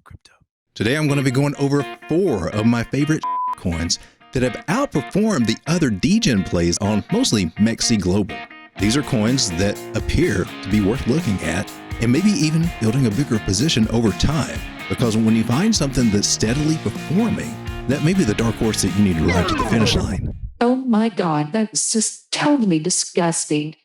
Crypto. Today I'm going to be going over 4 of my favorite coins that have outperformed the other degen plays on mostly MexC Global. These are coins that appear to be worth looking at and maybe even building a bigger position over time, because when you find something that's steadily performing, that may be the dark horse that you need to ride to the finish line. Oh my God, that's just totally disgusting.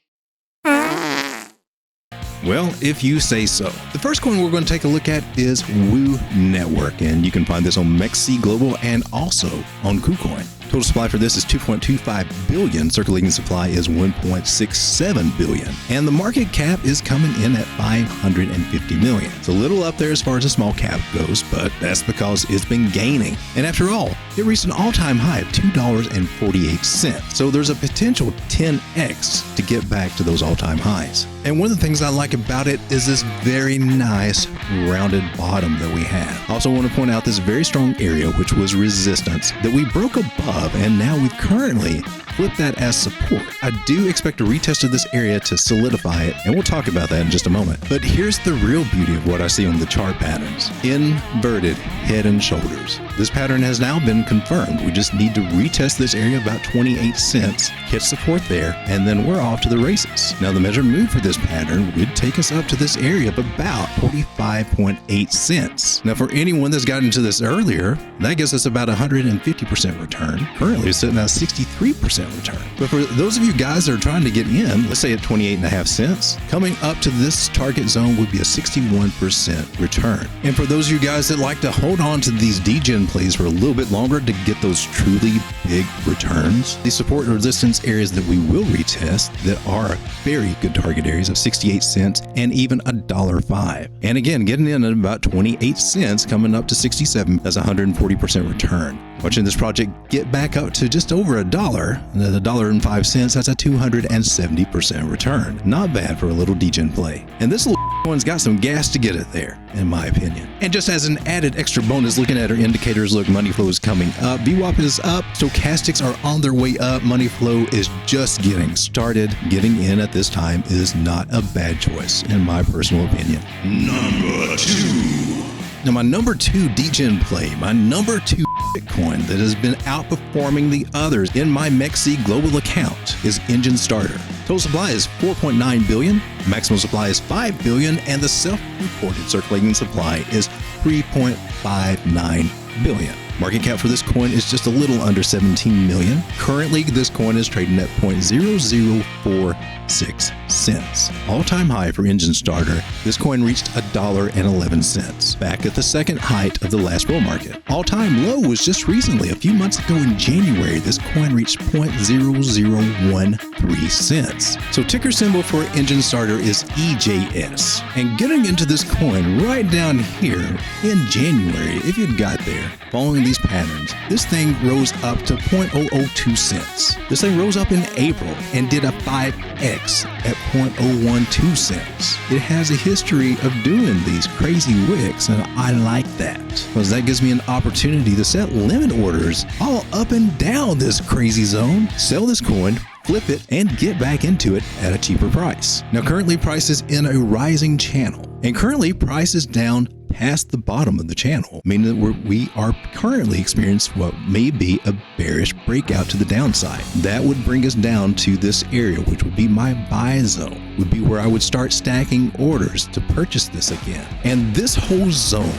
Well, if you say so. The first coin we're going to take a look at is Woo Network, and you can find this on MexC Global and also on KuCoin. Total supply for this is 2.25 billion. Circulating supply is 1.67 billion. And the market cap is coming in at 550 million. It's a little up there as far as the small cap goes, but that's because it's been gaining. And after all, it reached an all-time high of $2.48. So there's a potential 10x to get back to those all-time highs. And one of the things I like about it is this very nice rounded bottom that we have. I also want to point out this very strong area, which was resistance, that we broke above, and now we've currently flipped that as support. I do expect a retest of this area to solidify it, and we'll talk about that in just a moment. But here's the real beauty of what I see on the chart patterns. Inverted head and shoulders. This pattern has now been confirmed. We just need to retest this area about 28 cents, hit support there, and then we're off to the races. Now the measured move for this pattern would take us up to this area of about 45.8 cents. Now for anyone that's gotten into this earlier, that gives us about 150% return. Currently it's sitting at 63% return. But for those of you guys that are trying to get in, let's say at 28.5 cents, coming up to this target zone would be a 61% return. And for those of you guys that like to hold on to these degen plays for a little bit longer to get those truly big returns, the support and resistance areas that we will retest that are very good target areas of 68 cents and even $1.05. And again, getting in at about 28 cents, coming up to 67, that's 140% return. Watching this project get back up to just over $1, $1.05, that's a 270% return. Not bad for a little degen play. And this little one's got some gas to get it there, in my opinion. And just as an added extra bonus, looking at our indicators, look, money flow is coming up, VWAP is up, stochastics are on their way up, money flow is just getting started. Getting in at this time is not a bad choice, in my personal opinion. Number 2. Now my number 2 degen play, my number 2 Bitcoin that has been outperforming the others in my MexC Global account is Engine Starter. Total supply is 4.9 billion, maximum supply is 5 billion, and the self-reported circulating supply is 3.59 billion. Market cap for this coin is just a little under 17 million. Currently, this coin is trading at 0.0046 cents. All-time high for Engine Starter, this coin reached $1.11, back at the second height of the last bull market. All-time low was just recently, a few months ago in January, this coin reached 0.0013 cents. So ticker symbol for Engine Starter is EJS. And getting into this coin right down here in January, if you got there, following these patterns, this thing rose up to 0.002 cents. This thing rose up in April and did a 5x at 0.012 cents. It has a history of doing these crazy wicks, and I like that, because that gives me an opportunity to set limit orders all up and down this crazy zone, sell this coin, flip it, and get back into it at a cheaper price. Now currently price is in a rising channel, and currently price is down past the bottom of the channel, meaning that we are currently experiencing what may be a bearish breakout to the downside. That would bring us down to this area, which would be my buy zone, would be where I would start stacking orders to purchase this again. And this whole zone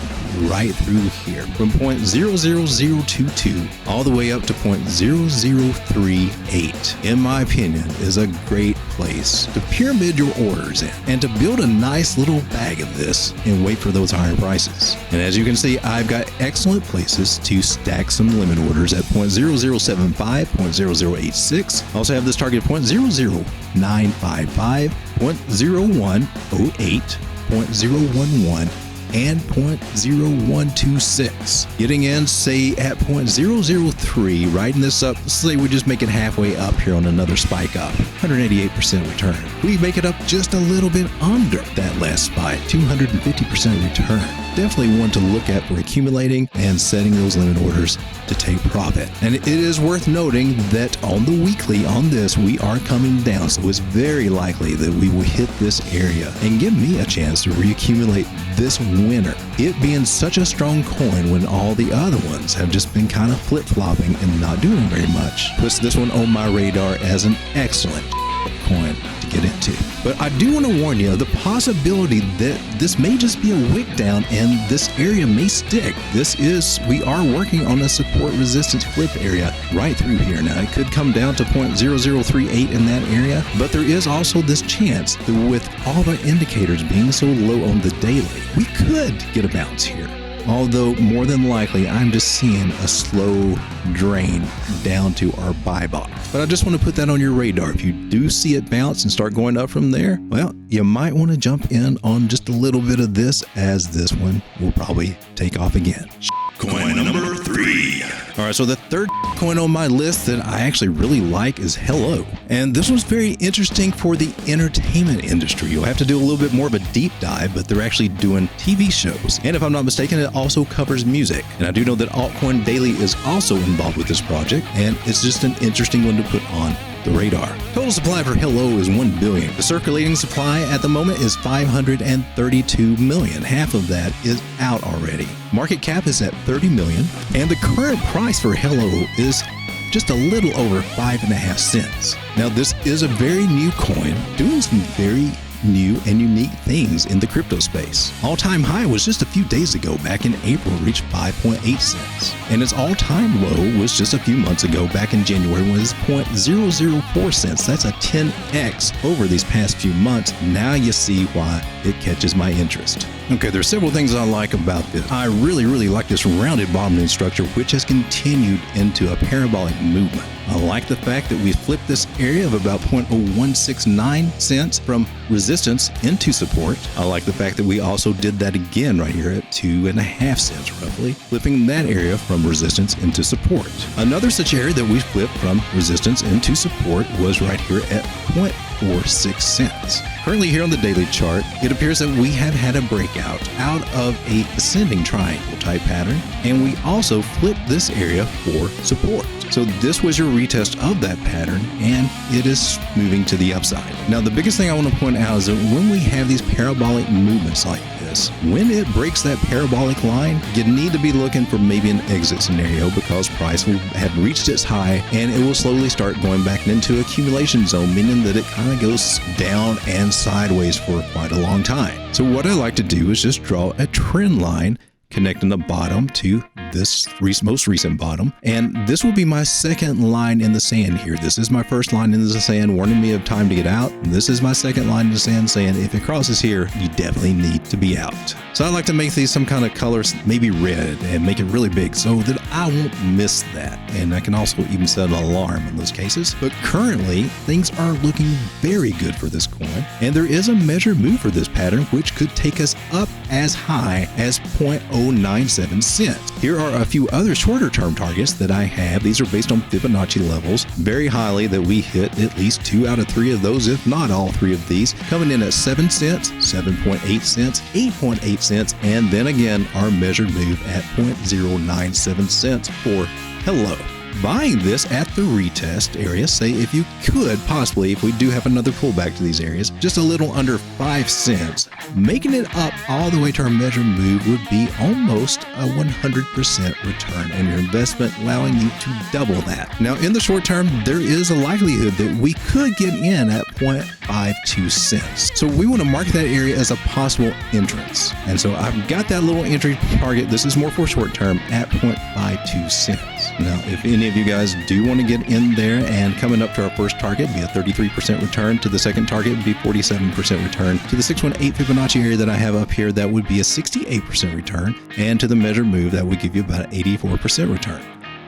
right through here, from 0.00022 all the way up to 0.0038, in my opinion, is a great place to pyramid your orders in and to build a nice little bag of this and wait for those higher prices. And as you can see, I've got excellent places to stack some limit orders at 0.0075, 0.0086. I also have this target at 0.00955, 0.0108, 0.011, and 0.0126. Getting in, say, at 0.003, riding this up, let's say we just make it halfway up here on another spike up, 188% return. We make it up just a little bit under that last spike, 250% return. definitely one to look at for accumulating and setting those limit orders to take profit. And it is worth noting that on the weekly on this, we are coming down. So it's very likely that we will hit this area and give me a chance to reaccumulate this winter. It being such a strong coin when all the other ones have just been kind of flip-flopping and not doing very much puts this one on my radar as an excellent coin to get into. But I do want to warn you of the possibility that this may just be a wick down and this area may stick. We are working on a support resistance flip area right through here. Now it could come down to 0.0038 in that area, but there is also this chance that with all the indicators being so low on the daily, we could get a bounce here. Although more than likely, I'm just seeing a slow drain down to our buy box. But I just want to put that on your radar. If you do see it bounce and start going up from there, well, you might want to jump in on just a little bit of this, as this one will probably take off again. Coin number 3. All right, so the third coin on my list that I actually really like is Hello. And this one's very interesting for the entertainment industry. You'll have to do a little bit more of a deep dive, but they're actually doing TV shows. And if I'm not mistaken, it also covers music. And I do know that Altcoin Daily is also involved with this project, and it's just an interesting one to put on the radar. Total supply for Hello is 1 billion. The circulating supply at the moment is 532 million. Half of that is out already. Market cap is at 30 million, and the current price for Hello is just a little over 5.5 cents. Now, this is a very new coin doing some very new and unique things in the crypto space. All-time high was just a few days ago, back in April, reached 5.8 cents. And its all-time low was just a few months ago, back in January, when it was 0.004 cents. That's a 10x over these past few months. Now you see why it catches my interest. Okay, there's several things I like about this. I really like this rounded bottoming structure, which has continued into a parabolic movement. I like the fact that we flipped this area of about 0.0169 cents from resistance into support. I like the fact that we also did that again right here at 2.5 cents roughly, flipping that area from resistance into support. Another such area that we flipped from resistance into support was right here at 0.46 cents. Currently here on the daily chart, it appears that we have had a breakout out of a ascending triangle type pattern, and we also flipped this area for support. So this was your retest of that pattern, and it is moving to the upside. Now, the biggest thing I want to point out is that when we have these parabolic movements like this, when it breaks that parabolic line, you need to be looking for maybe an exit scenario, because price will have reached its high and it will slowly start going back into accumulation zone, meaning that it kind of goes down and sideways for quite a long time. So what I like to do is just draw a trend line connecting the bottom to this most recent bottom, and this will be my second line in the sand here. This is my first line in the sand warning me of time to get out. This is my second line in the sand saying if it crosses here, you definitely need to be out. So I like to make these some kind of colors, maybe red, and make it really big so that I won't miss that. And I can also even set an alarm in those cases. But currently, things are looking very good for this coin, and there is a measured move for this pattern, which could take us up as high as 0.097 cents. Here are a few other shorter term targets that I have. These are based on Fibonacci levels. Very highly that we hit at least 2 out of 3 of those, if not all 3 of these, coming in at 7 cents, 7.8 cents, 8.8 cents, and then again our measured move at 0.097 cents for Hello. Buying this at the retest area, say if you could possibly, if we do have another pullback to these areas, just a little under 5 cents, making it up all the way to our measured move would be almost a 100% return on your investment, allowing you to double that. Now, in the short term, there is a likelihood that we could get in at 0.52 cents. So we want to mark that area as a possible entrance. And so I've got that little entry target. This is more for short term at 0.52 cents. Now, if any of you guys do want to get in there and coming up to our first target, be a 33% return. To the second target would be 47% return. To the 618 Fibonacci area that I have up here, that would be a 68% return. And to the measured move, that would give you about an 84% return.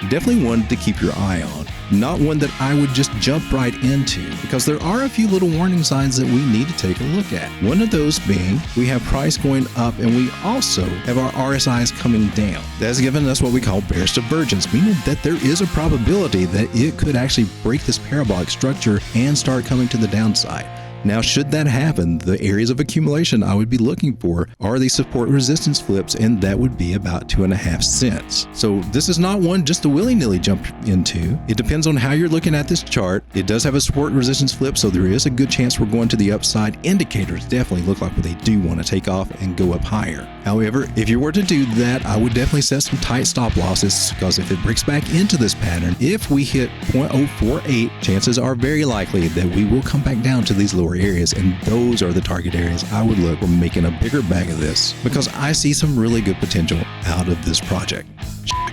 Definitely one to keep your eye on. Not one that I would just jump right into, because there are a few little warning signs that we need to take a look at. One of those being we have price going up and we also have our RSIs coming down. That's given us what we call bearish divergence, meaning that there is a probability that it could actually break this parabolic structure and start coming to the downside. Now, should that happen, the areas of accumulation I would be looking for are the support resistance flips, and that would be about 2.5 cents. So this is not one just to willy-nilly jump into. It depends on how you're looking at this chart. It does have a support resistance flip, so there is a good chance we're going to the upside. Indicators definitely look like they do want to take off and go up higher. However, if you were to do that, I would definitely set some tight stop losses, because if it breaks back into this pattern, if we hit 0.048, chances are very likely that we will come back down to these lower areas, and those are the target areas I would look for making a bigger bag of this, because I see some really good potential out of this project.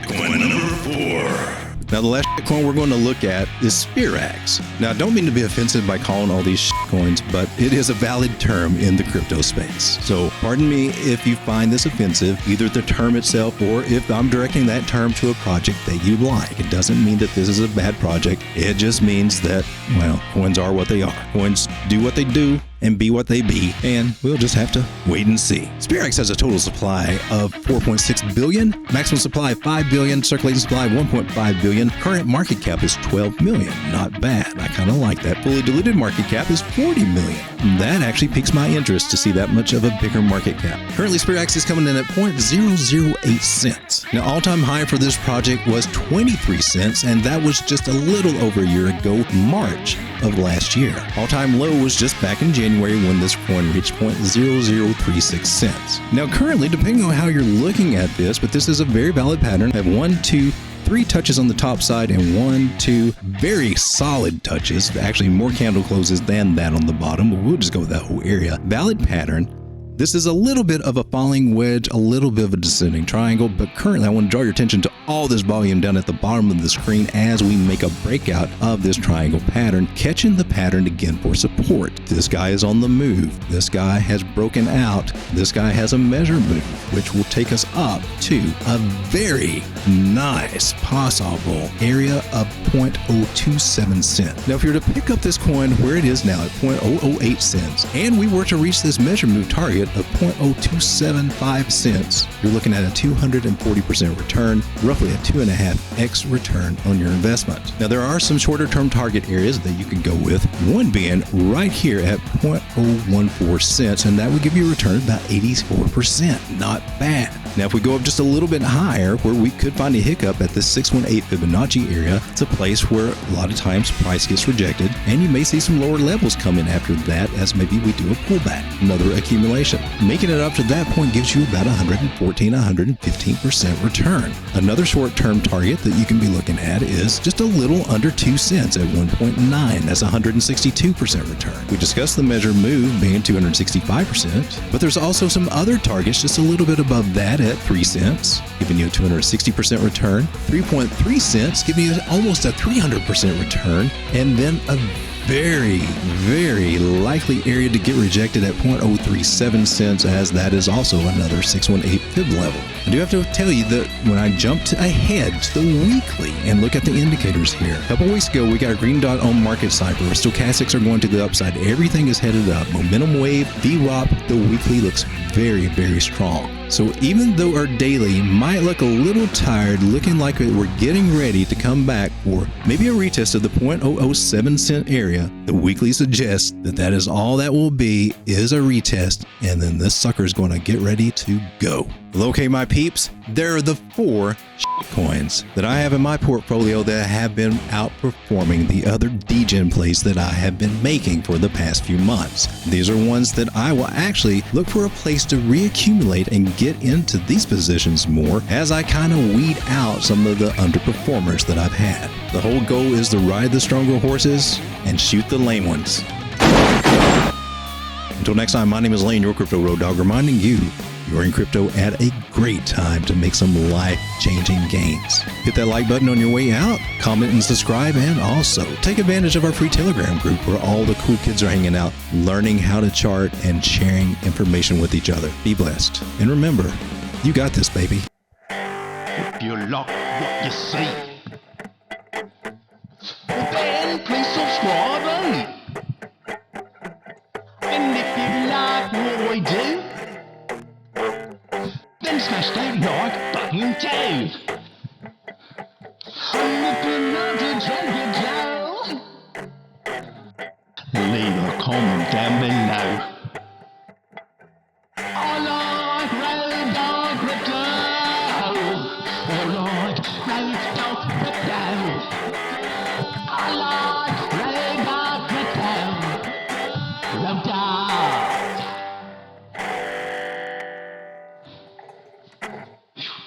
Coin number 4. Now, the last coin we're going to look at is Spirax. Now, I don't mean to be offensive by calling all these coins, but it is a valid term in the crypto space. So pardon me if you find this offensive, either the term itself or if I'm directing that term to a project that you like. It doesn't mean that this is a bad project. It just means that, well, coins are what they are. Coins do what they do and be what they be, and we'll just have to wait and see. Spirax has a total supply of 4.6 billion, maximum supply 5 billion, circulating supply 1.5 billion, current market cap is 12 million. Not bad. I kind of like that. Fully diluted market cap is 40 million. That actually piques my interest to see that much of a bigger market cap. Currently, Spirax is coming in at 0.008 cents. Now, all-time high for this project was 23 cents, and that was just a little over a year ago, March of last year. All-time low was just back in January when this coin reached 0.0036 cents. Now, currently, depending on how you're looking at this, but this is a very valid pattern. I have 1, 2, 3 touches on the top side and 1, 2 very solid touches, actually more candle closes than that on the bottom, but we'll just go with that whole area. Valid pattern. This is a little bit of a falling wedge, a little bit of a descending triangle, but currently I want to draw your attention to all this volume down at the bottom of the screen as we make a breakout of this triangle pattern, catching the pattern again for support. This guy is on the move. This guy has broken out. This guy has a measure move, which will take us up to a very nice possible area of 0.027 cents. Now, if you were to pick up this coin where it is now at 0.008 cents, and we were to reach this measure move target of 0.0275 cents, you're looking at a 240% return, roughly a 2.5x return on your investment. Now, there are some shorter term target areas that you can go with, one being right here at 0.014 cents, and that would give you a return of about 84%. Not bad. Now, if we go up just a little bit higher, where we could find a hiccup at the 618 Fibonacci area, it's a place where a lot of times price gets rejected, and you may see some lower levels come in after that as maybe we do a pullback, another accumulation. Making it up to that point gives you about 115% return. Another short-term target that you can be looking at is just a little under 2 cents at 1.9. That's 162% return. We discussed the measure move being 265%, but there's also some other targets just a little bit above that at 3 cents, giving you a 260% return, 3.3 cents, giving you almost a 300% return, and then a very, very likely area to get rejected at 0.037 cents, as that is also another 618 fib level. I do have to tell you that when I jumped ahead to the weekly and look at the indicators here, a couple weeks ago we got a green dot on market cipher. Stochastics are going to the upside. Everything is headed up. Momentum wave, VWAP, the weekly looks very, very strong. So even though our daily might look a little tired, looking like we're getting ready to come back for maybe a retest of the 0.007 cent area, the weekly suggests that that is all that will be, is a retest, and then this sucker is going to get ready to go. Well, okay, my peeps, there are the 4 coins that I have in my portfolio that have been outperforming the other degen plays that I have been making for the past few months. These are ones that I will actually look for a place to reaccumulate and get into these positions more as I kind of weed out some of the underperformers that I've had. The whole goal is to ride the stronger horses and shoot the lame ones. Until next time, my name is Lane, your Crypto Road Dog, reminding you, you're in crypto at a great time to make some life-changing gains. Hit that like button on your way out, comment and subscribe, and also take advantage of our free Telegram group where all the cool kids are hanging out, learning how to chart and sharing information with each other. Be blessed. And remember, you got this, baby. You like what you see, then please subscribe, eh? And if you like what we do, then smash that like button too. And if you love to drink it down, leave a comment down below.